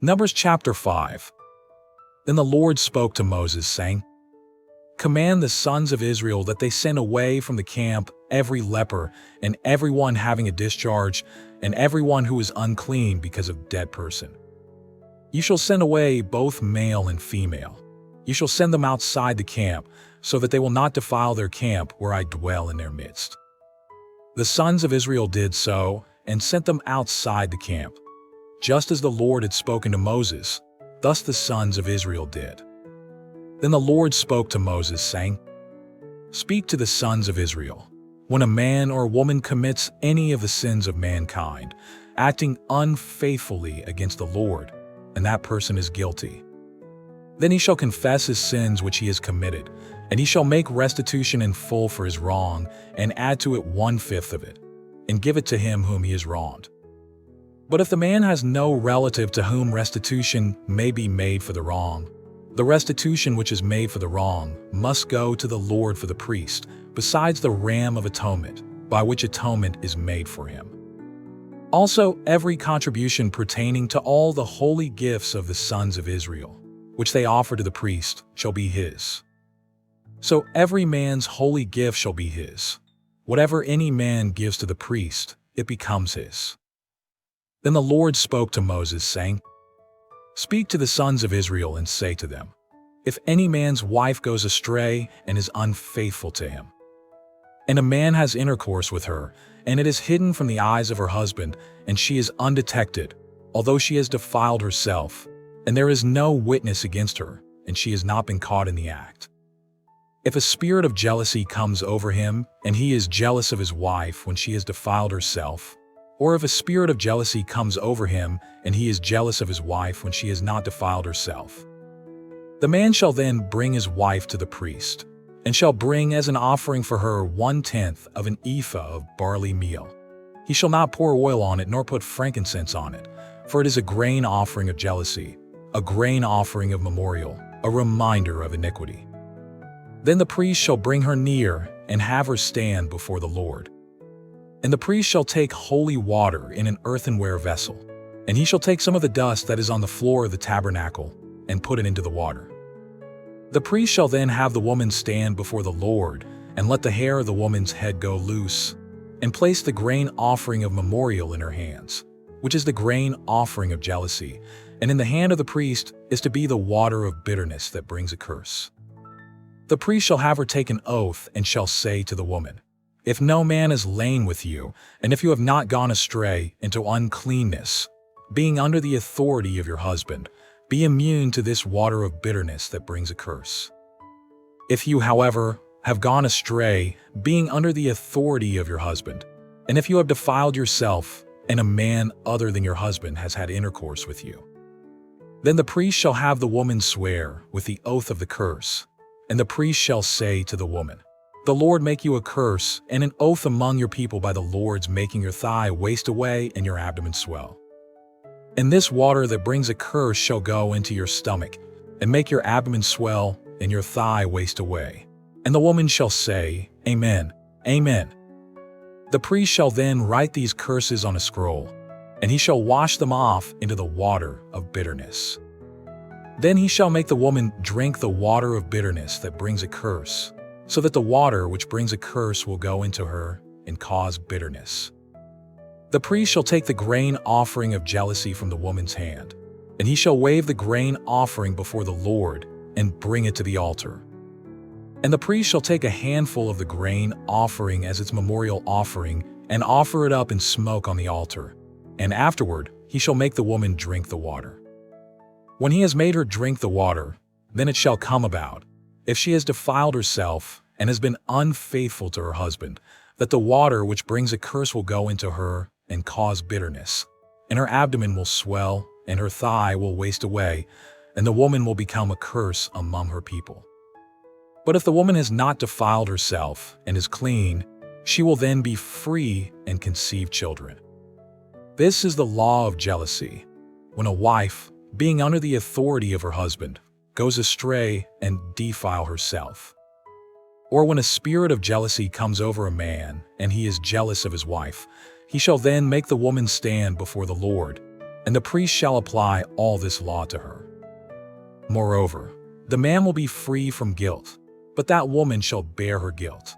Numbers chapter 5. Then the Lord spoke to Moses, saying, Command the sons of Israel that they send away from the camp every leper, and everyone having a discharge, and everyone who is unclean because of dead person. You shall send away both male and female. You shall send them outside the camp, so that they will not defile their camp where I dwell in their midst. The sons of Israel did so, and sent them outside the camp. Just as the Lord had spoken to Moses, thus the sons of Israel did. Then the Lord spoke to Moses, saying, Speak to the sons of Israel. When a man or a woman commits any of the sins of mankind, acting unfaithfully against the Lord, and that person is guilty, then he shall confess his sins which he has committed, and he shall make restitution in full for his wrong, and add to it 1/5 of it, and give it to him whom he has wronged. But if the man has no relative to whom restitution may be made for the wrong, the restitution which is made for the wrong must go to the Lord for the priest, besides the ram of atonement, by which atonement is made for him. Also, every contribution pertaining to all the holy gifts of the sons of Israel, which they offer to the priest, shall be his. So every man's holy gift shall be his. Whatever any man gives to the priest, it becomes his. Then the Lord spoke to Moses, saying, Speak to the sons of Israel and say to them, If any man's wife goes astray and is unfaithful to him, and a man has intercourse with her, and it is hidden from the eyes of her husband, and she is undetected, although she has defiled herself, and there is no witness against her, and she has not been caught in the act. If a spirit of jealousy comes over him, and he is jealous of his wife when she has defiled herself, or if a spirit of jealousy comes over him, and he is jealous of his wife when she has not defiled herself, the man shall then bring his wife to the priest, and shall bring as an offering for her 1/10 of an ephah of barley meal. He shall not pour oil on it nor put frankincense on it, for it is a grain offering of jealousy, a grain offering of memorial, a reminder of iniquity. Then the priest shall bring her near and have her stand before the Lord. And the priest shall take holy water in an earthenware vessel, and he shall take some of the dust that is on the floor of the tabernacle and put it into the water. The priest shall then have the woman stand before the Lord, and let the hair of the woman's head go loose, and place the grain offering of memorial in her hands, which is the grain offering of jealousy, and in the hand of the priest is to be the water of bitterness that brings a curse. The priest shall have her take an oath, and shall say to the woman, If no man is lain with you, and if you have not gone astray into uncleanness, being under the authority of your husband, be immune to this water of bitterness that brings a curse. If you, however, have gone astray, being under the authority of your husband, and if you have defiled yourself, and a man other than your husband has had intercourse with you, then the priest shall have the woman swear with the oath of the curse, and the priest shall say to the woman, The Lord make you a curse and an oath among your people by the Lord's making your thigh waste away and your abdomen swell. And this water that brings a curse shall go into your stomach, and make your abdomen swell and your thigh waste away. And the woman shall say, Amen, Amen. The priest shall then write these curses on a scroll, and he shall wash them off into the water of bitterness. Then he shall make the woman drink the water of bitterness that brings a curse, so that the water which brings a curse will go into her and cause bitterness. The priest shall take the grain offering of jealousy from the woman's hand, and he shall wave the grain offering before the Lord and bring it to the altar. And the priest shall take a handful of the grain offering as its memorial offering and offer it up in smoke on the altar, and afterward he shall make the woman drink the water. When he has made her drink the water, then it shall come about, if she has defiled herself and has been unfaithful to her husband, that the water which brings a curse will go into her and cause bitterness, and her abdomen will swell, and her thigh will waste away, and the woman will become a curse among her people. But if the woman has not defiled herself and is clean, she will then be free and conceive children. This is the law of jealousy, when a wife, being under the authority of her husband, goes astray and defile herself. Or when a spirit of jealousy comes over a man, and he is jealous of his wife, he shall then make the woman stand before the Lord, and the priest shall apply all this law to her. Moreover, the man will be free from guilt, but that woman shall bear her guilt.